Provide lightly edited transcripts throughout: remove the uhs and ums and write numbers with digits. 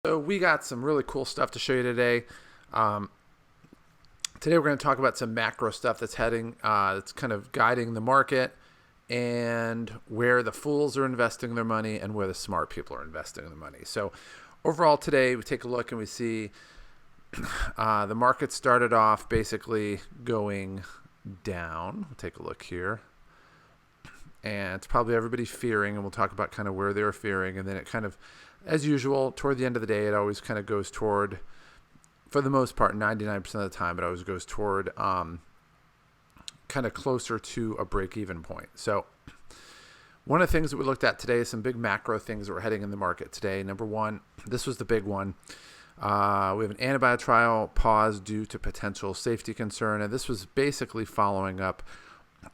So we got some really cool stuff to show you today. Um, Today we're going to talk about some macro stuff that's kind of guiding the market, and where the fools are investing their money and where the smart people are investing their money. So overall today we take a look and we see the market started off basically going down. We'll take a look here. And it's probably everybody fearing, and we'll talk about kind of where they were fearing. And then it kind of, as usual, toward the end of the day, it always kind of goes toward, for the most part, 99% of the time, it always goes toward kind of closer to a break-even point. So one of the things that we looked at today is some big macro things that were heading in the market today. Number one, this was the big one. We have an antibody trial pause due to potential safety concern. And this was basically following up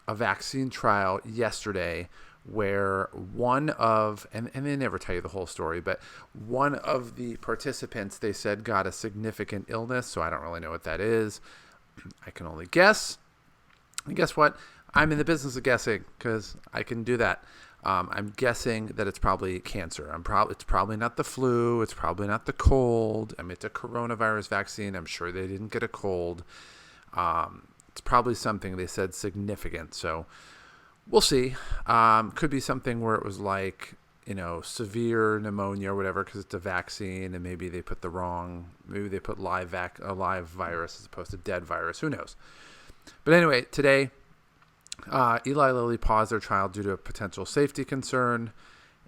a vaccine trial yesterday where one of, and they never tell you the whole story, but one of the participants, they said, got a significant illness. So I don't really know what that is. I can only guess. And guess what? I'm in the business of guessing because I can do that. I'm guessing that it's probably cancer. It's probably not the flu. It's probably not the cold. I mean, it's a coronavirus vaccine. I'm sure they didn't get a cold. It's probably something they said significant. So we'll see. Could be something where it was like, severe pneumonia or whatever, because it's a vaccine, and maybe they put a live virus as opposed to dead virus. Who knows? But anyway, today, Eli Lilly paused their trial due to a potential safety concern.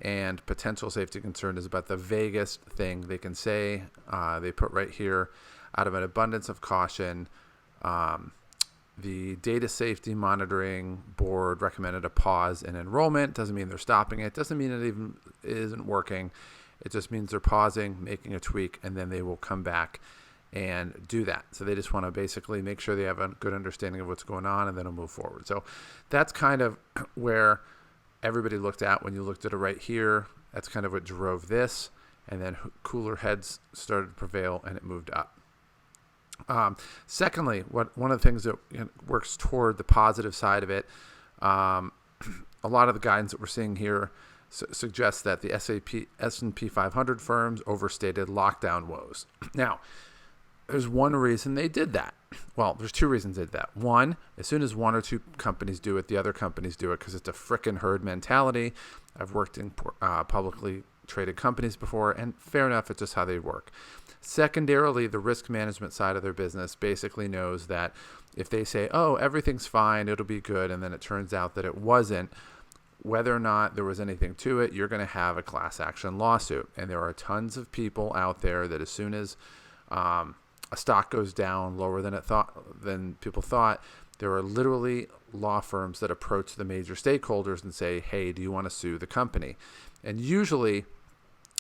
And potential safety concern is about the vaguest thing they can say. They put right here, out of an abundance of caution, the Data Safety Monitoring Board recommended a pause in enrollment. Doesn't mean they're stopping it. Doesn't mean it even isn't working. It just means they're pausing, making a tweak, and then they will come back and do that. So they just want to basically make sure they have a good understanding of what's going on, and then they'll move forward. So that's kind of where everybody looked at when you looked at it right here. That's kind of what drove this. And then cooler heads started to prevail, and it moved up. Secondly, one of the things that works toward the positive side of it, a lot of the guidance that we're seeing here suggests that the S&P 500 firms overstated lockdown woes. Now, there's one reason they did that. Well, there's two reasons they did that. One, as soon as one or two companies do it, the other companies do it because it's a frickin' herd mentality. I've worked in publicly traded companies before, and fair enough, it's just how they work. Secondarily, the risk management side of their business basically knows that if they say, oh, everything's fine, it'll be good, and then it turns out that it wasn't, whether or not there was anything to it, you're going to have a class action lawsuit. And there are tons of people out there that as soon as a stock goes down lower than people thought, there are literally law firms that approach the major stakeholders and say, hey, do you want to sue the company? And usually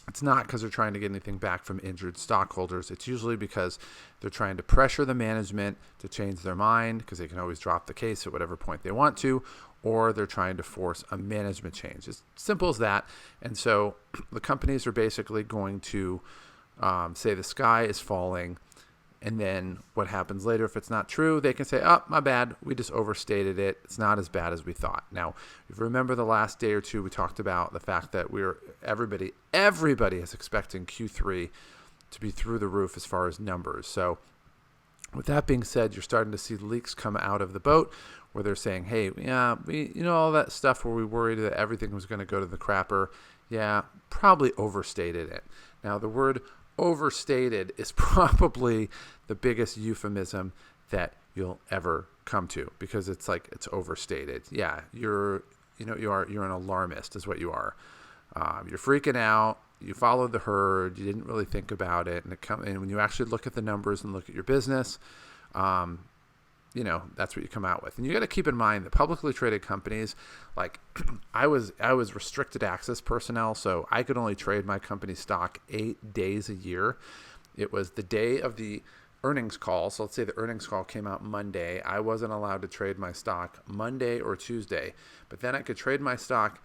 it's not because they're trying to get anything back from injured stockholders. It's usually because they're trying to pressure the management to change their mind, because they can always drop the case at whatever point they want to, or they're trying to force a management change. It's simple as that. And so the companies are basically going to say the sky is falling. And then what happens later, if it's not true, they can say, oh, my bad, we just overstated it. It's not as bad as we thought. Now, if you remember the last day or two, we talked about the fact that everybody is expecting Q3 to be through the roof as far as numbers. So with that being said, you're starting to see leaks come out of the boat where they're saying, hey, yeah, all that stuff where we worried that everything was going to go to the crapper, yeah, probably overstated it. Now, the word overstated is probably the biggest euphemism that you'll ever come to, because it's like it's overstated. Yeah, you're an alarmist is what you are. You're freaking out. You followed the herd. You didn't really think about it, and when you actually look at the numbers and look at your business, that's what you come out with. And you got to keep in mind that publicly traded companies, like I was restricted access personnel, so I could only trade my company stock 8 days a year. It was the day of the earnings call. So let's say the earnings call came out Monday. I wasn't allowed to trade my stock Monday or Tuesday, but then I could trade my stock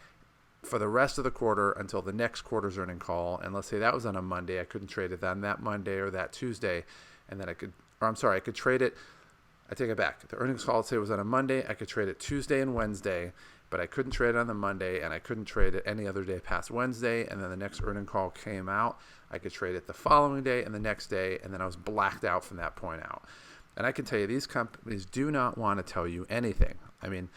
for the rest of the quarter until the next quarter's earning call. And let's say that was on a Monday. I couldn't trade it on that Monday or that Tuesday. And then I could trade it. I take it back. The earnings call, let's say, was on a Monday. I could trade it Tuesday and Wednesday. but I couldn't trade it on the Monday, and I couldn't trade it any other day past Wednesday. And then the next earning call came out. I could trade it the following day and the next day, and then I was blacked out from that point out. And I can tell you, these companies do not want to tell you anything. I mean,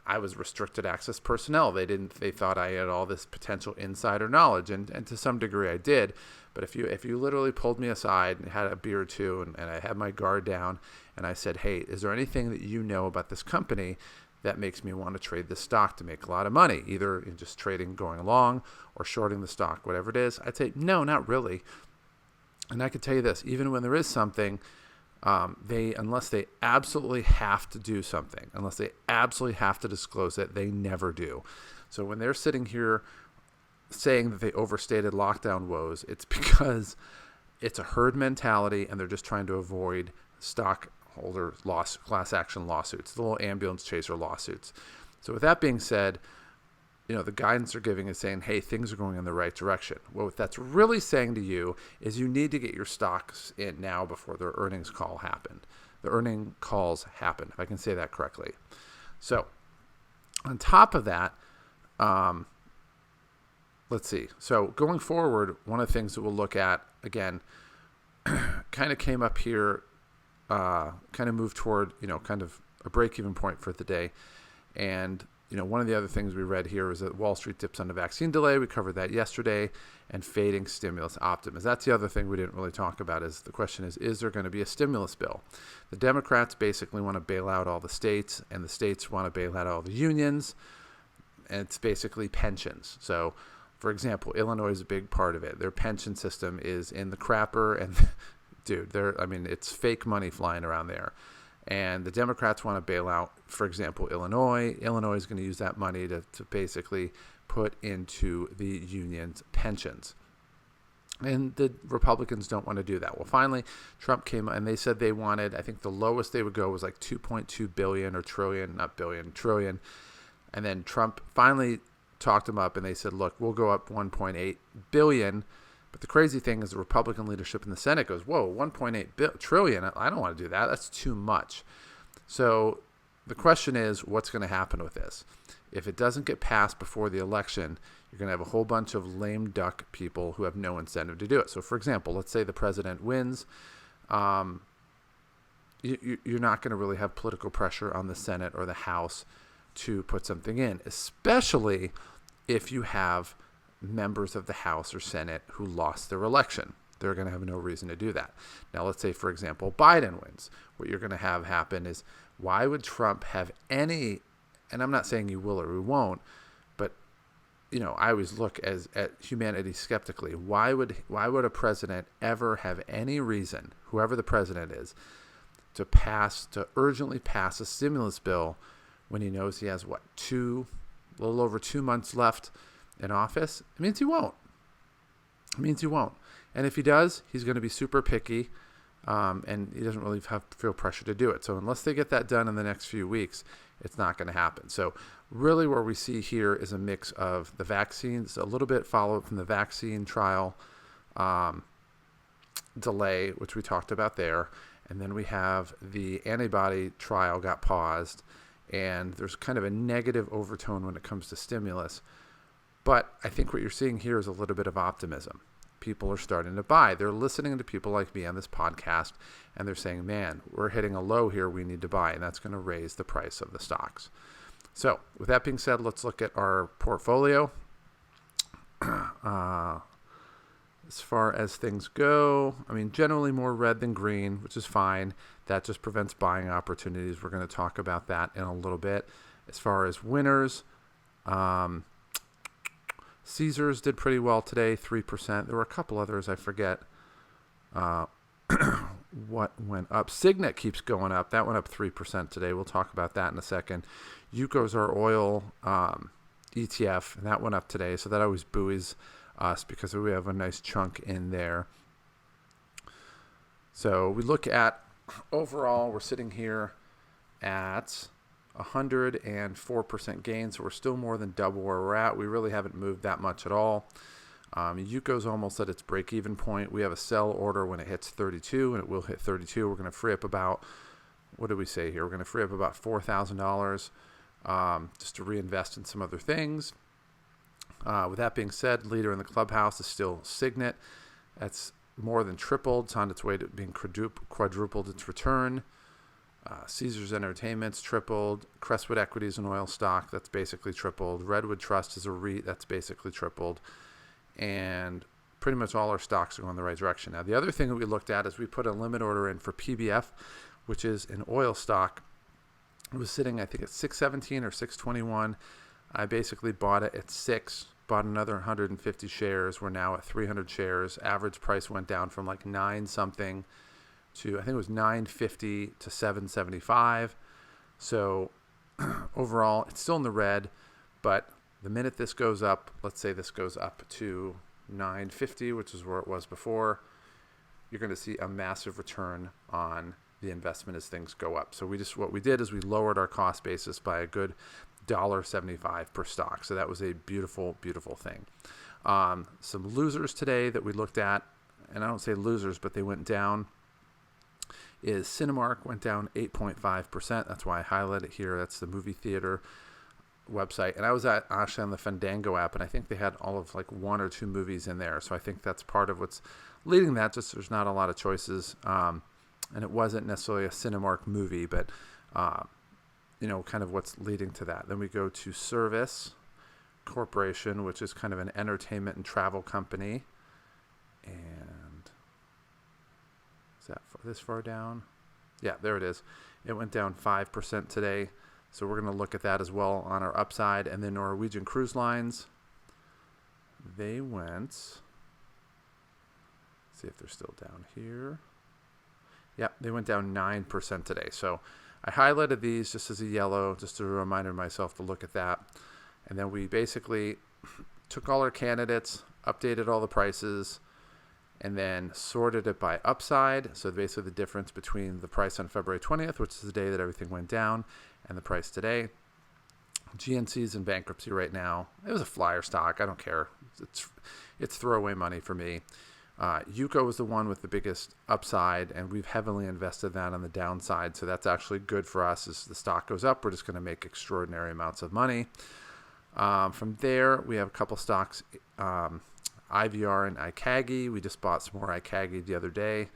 I was restricted access personnel. They thought I had all this potential insider knowledge, and to some degree I did. But if you literally pulled me aside and had a beer or two, and I had my guard down, and I said, hey, is there anything that you know about this company that makes me want to trade this stock to make a lot of money, either in just trading going along or shorting the stock, whatever it is? I'd say, no, not really. And I could tell you this, even when there is something, unless they absolutely have to do something, unless they absolutely have to disclose it, they never do. So when they're sitting here saying that they overstated lockdown woes, it's because it's a herd mentality, and they're just trying to avoid stockholder class action lawsuits, the little ambulance chaser lawsuits. So with that being said, the guidance they're giving is saying, hey, things are going in the right direction. What that's really saying to you is you need to get your stocks in now before their earnings call happened. The earning calls happen, if I can say that correctly. So on top of that, let's see. So going forward, one of the things that we'll look at, again, kind of came up here, kind of moved toward, kind of a break-even point for the day. And one of the other things we read here is that Wall Street dips on the vaccine delay. We covered that yesterday, and fading stimulus optimism. That's the other thing we didn't really talk about. Is the question is there going to be a stimulus bill? The Democrats basically want to bail out all the states, and the states want to bail out all the unions, and it's basically pensions. So, for example, Illinois is a big part of it. Their pension system is in the crapper, and dude, it's fake money flying around there. And the Democrats want to bail out, for example, Illinois. Illinois is going to use that money to basically put into the union's pensions. And the Republicans don't want to do that. Well, finally, Trump came and they said they wanted, I think the lowest they would go was like 2.2 billion or trillion, not billion, trillion. And then Trump finally talked them up, and they said, look, we'll go up 1.8 billion. But the crazy thing is the Republican leadership in the Senate goes, whoa, 1.8 trillion. I don't want to do that. That's too much. So the question is, what's going to happen with this? If it doesn't get passed before the election, you're going to have a whole bunch of lame duck people who have no incentive to do it. So, for example, let's say the president wins. You're not going to really have political pressure on the Senate or the House to put something in, especially if you have members of the House or Senate who lost their election. They're going to have no reason to do that. Now, let's say, for example, Biden wins. What you're going to have happen is, why would Trump have any, and I'm not saying he will or he won't, but, I always look at humanity skeptically. Why would a president ever have any reason, whoever the president is, to urgently pass a stimulus bill when he knows he has, a little over 2 months left in office? It means he won't. And if he does, he's going to be super picky, and he doesn't really feel pressure to do it. So unless they get that done in the next few weeks, it's not going to happen. So really what we see here is a mix of the vaccines, a little bit follow-up from the vaccine trial delay, which we talked about there. And then we have the antibody trial got paused, and there's kind of a negative overtone when it comes to stimulus. But I think what you're seeing here is a little bit of optimism. People are starting to buy. They're listening to people like me on this podcast, and they're saying, man, we're hitting a low here. We need to buy, and that's going to raise the price of the stocks. So with that being said, let's look at our portfolio. As far as things go, generally more red than green, which is fine. That just prevents buying opportunities. We're going to talk about that in a little bit. As far as winners, Caesars did pretty well today, 3%. There were a couple others, I forget what went up. Signet keeps going up. That went up 3% today. We'll talk about that in a second. Yuko's our oil ETF, and that went up today. So that always buoys us because we have a nice chunk in there. So we look at overall, we're sitting here at 104% gain, so we're still more than double where we're at. We really haven't moved that much at all. Yuko's almost at its break-even point. We have a sell order when it hits 32, and it will hit 32. We're going to free up about, what did we say here? We're going to free up about $4,000 just to reinvest in some other things. With that being said, leader in the clubhouse is still Signet. That's more than tripled. It's on its way to being quadrupled its return. Caesars Entertainment's tripled. Crestwood Equities an oil stock, that's basically tripled. Redwood Trust is a REIT, that's basically tripled. And pretty much all our stocks are going the right direction. Now, the other thing that we looked at is we put a limit order in for PBF, which is an oil stock. It was sitting, I think, at 617 or 621. I basically bought it at 6, bought another 150 shares. We're now at 300 shares. Average price went down from like 9 something to, I think it was 950 to 775. So overall, it's still in the red, but the minute this goes up, let's say this goes up to 950, which is where it was before, you're going to see a massive return on the investment as things go up. So what we did is we lowered our cost basis by a good $1.75 per stock. So that was a beautiful, beautiful thing. Some losers today that we looked at, and I don't say losers, but they went down, is Cinemark went down 8.5%. That's why I highlight it here. That's the movie theater website. And I was actually on the Fandango app, and I think they had all of like 1 or 2 movies in there. So I think that's part of what's leading that. Just there's not a lot of choices. And it wasn't necessarily a Cinemark movie, but kind of what's leading to that. Then we go to Service Corporation, which is kind of an entertainment and travel company. And is that this far down? Yeah, there it is. It went down 5% today. So we're going to look at that as well on our upside. And then Norwegian Cruise Lines, they went, see if they're still down here. Yeah, they went down 9% today. So I highlighted these just as a yellow, just a reminder to myself to look at that. And then we basically took all our candidates, updated all the prices, and then sorted it by upside. So basically the difference between the price on February 20th, which is the day that everything went down, and the price today. GNC's in bankruptcy right now. It was a flyer stock. I don't care. It's throwaway money for me. Yuko was the one with the biggest upside, and we've heavily invested that on the downside. So that's actually good for us. As the stock goes up, we're just going to make extraordinary amounts of money. From there, we have a couple stocks, IVR and ICAGI. We just bought some more ICAGI the other day.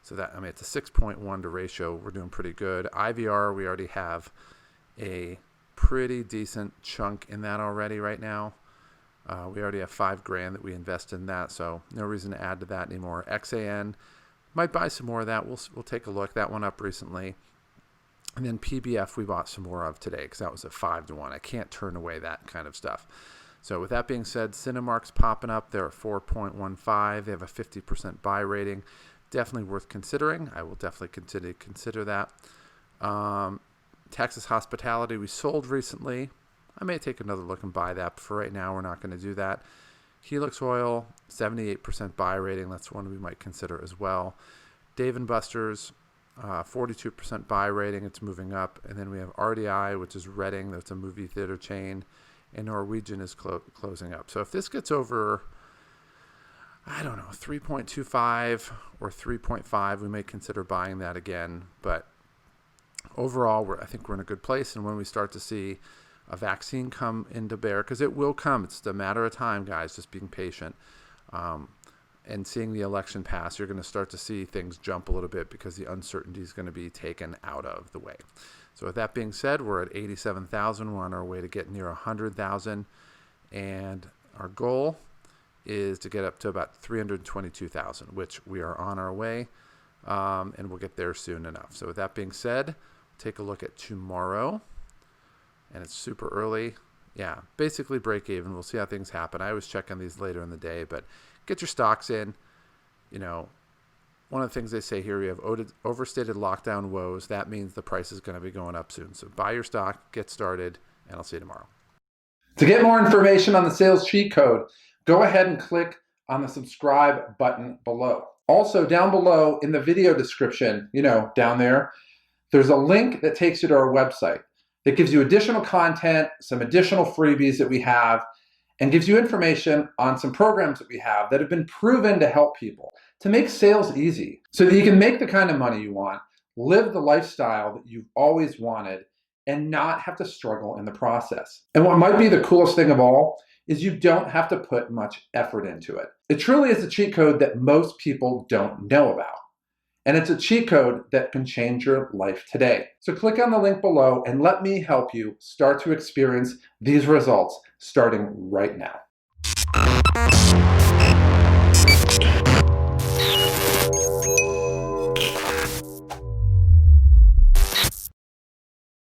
So that, it's a 6.1 to ratio. We're doing pretty good. IVR, we already have a pretty decent chunk in that already right now. We already have $5,000 that we invest in that, so no reason to add to that anymore. XAN, might buy some more of that. We'll take a look. That went up recently. And then PBF we bought some more of today because that was a 5-to-1. I can't turn away that kind of stuff. So with that being said, Cinemark's popping up. They're at 4.15. They have a 50% buy rating. Definitely worth considering. I will definitely continue to consider that. Texas Hospitality we sold recently. I may take another look and buy that, but for right now, we're not going to do that. Helix Oil, 78% buy rating. That's one we might consider as well. Dave & Buster's, 42% buy rating. It's moving up. And then we have RDI, which is Reading. That's a movie theater chain. And Norwegian is closing up. So if this gets over, 3.25 or 3.5, we may consider buying that again. But overall, I think we're in a good place. And when we start to see a vaccine come into bear, because it will come, it's a matter of time, guys, just being patient, and seeing the election pass, you're going to start to see things jump a little bit because the uncertainty is going to be taken out of the way. So with that being said, we're at 87,000. We're on our way to get near 100,000, and our goal is to get up to about 322,000, which we are on our way, and we'll get there soon enough. So with that being said, take a look at tomorrow. And it's super early. Yeah, basically break even. We'll see how things happen. I always check on these later in the day, but get your stocks in. One of the things they say here, we have overstated lockdown woes. That means the price is going to be going up soon. So buy your stock, get started, and I'll see you tomorrow. To get more information on the sales cheat code, go ahead and click on the subscribe button below. Also, down below in the video description, down there, there's a link that takes you to our website. That gives you additional content, some additional freebies that we have, and gives you information on some programs that we have that have been proven to help people to make sales easy so that you can make the kind of money you want, live the lifestyle that you've always wanted, and not have to struggle in the process. And what might be the coolest thing of all is you don't have to put much effort into it. It truly is a cheat code that most people don't know about. And it's a cheat code that can change your life today. So click on the link below and let me help you start to experience these results starting right now.